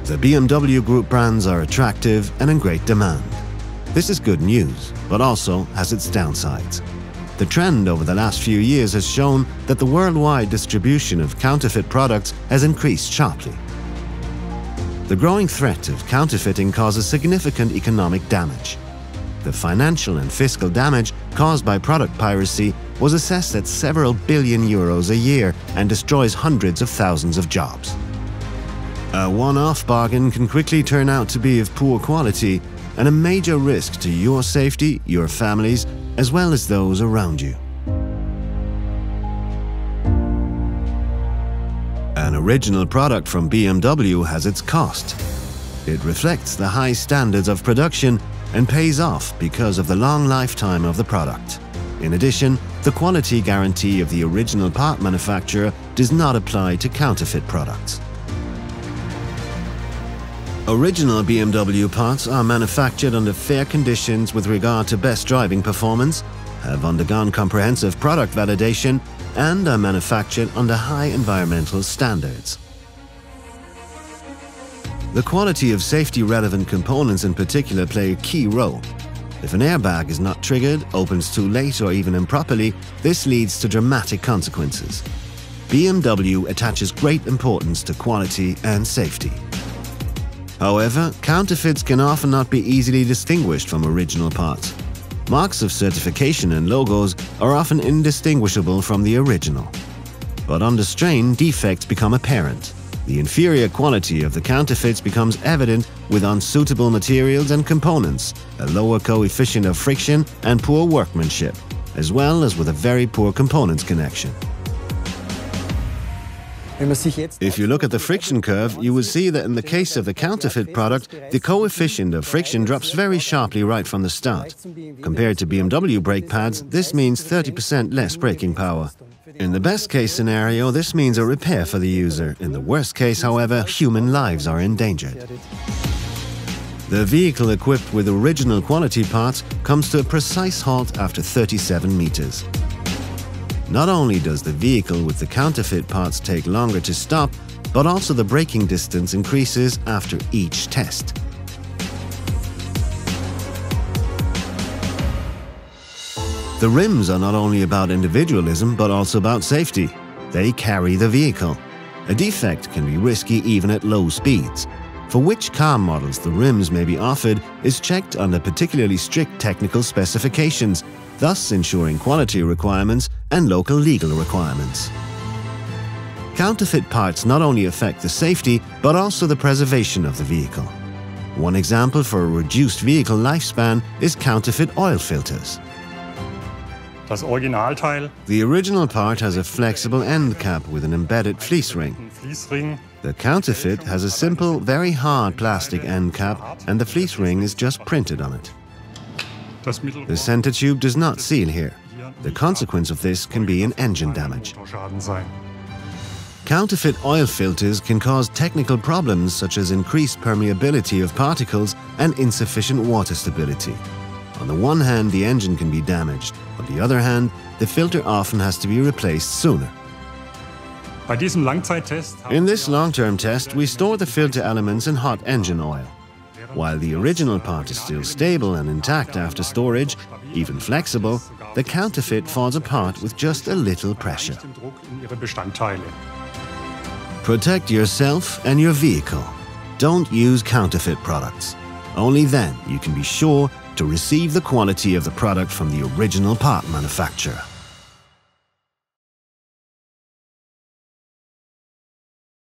The BMW Group brands are attractive and in great demand. This is good news, but also has its downsides. The trend over the last few years has shown that the worldwide distribution of counterfeit products has increased sharply. The growing threat of counterfeiting causes significant economic damage. The financial and fiscal damage caused by product piracy was assessed at several billion euros a year and destroys hundreds of thousands of jobs. A one-off bargain can quickly turn out to be of poor quality and a major risk to your safety, your families, as well as those around you. An original product from BMW has its cost. It reflects the high standards of production and pays off because of the long lifetime of the product. In addition, the quality guarantee of the original part manufacturer does not apply to counterfeit products. Original BMW parts are manufactured under fair conditions with regard to best driving performance, have undergone comprehensive product validation, and are manufactured under high environmental standards. The quality of safety-relevant components in particular play a key role. If an airbag is not triggered, opens too late, or even improperly, this leads to dramatic consequences. BMW attaches great importance to quality and safety. However, counterfeits can often not be easily distinguished from original parts. Marks of certification and logos are often indistinguishable from the original. But under strain, defects become apparent. The inferior quality of the counterfeits becomes evident with unsuitable materials and components, a lower coefficient of friction and poor workmanship, as well as with a very poor components connection. If you look at the friction curve, you will see that in the case of the counterfeit product, the coefficient of friction drops very sharply right from the start. Compared to BMW brake pads, this means 30% less braking power. In the best case scenario, this means a repair for the user. In the worst case, however, human lives are endangered. The vehicle equipped with original quality parts comes to a precise halt after 37 meters. Not only does the vehicle with the counterfeit parts take longer to stop, but also the braking distance increases after each test. The rims are not only about individualism, but also about safety. They carry the vehicle. A defect can be risky even at low speeds. For which car models the rims may be offered is checked under particularly strict technical specifications, thus ensuring quality requirements and local legal requirements. Counterfeit parts not only affect the safety, but also the preservation of the vehicle. One example for a reduced vehicle lifespan is counterfeit oil filters. The original part has a flexible end cap with an embedded fleece ring. The counterfeit has a simple, very hard plastic end cap, and the fleece ring is just printed on it. The center tube does not seal here. The consequence of this can be an engine damage. Counterfeit oil filters can cause technical problems such as increased permeability of particles and insufficient water stability. On the one hand, the engine can be damaged. On the other hand, the filter often has to be replaced sooner. In this long-term test, we store the filter elements in hot engine oil. While the original part is still stable and intact after storage, even flexible, the counterfeit falls apart with just a little pressure. Protect yourself and your vehicle. Don't use counterfeit products. Only then you can be sure to receive the quality of the product from the original part manufacturer.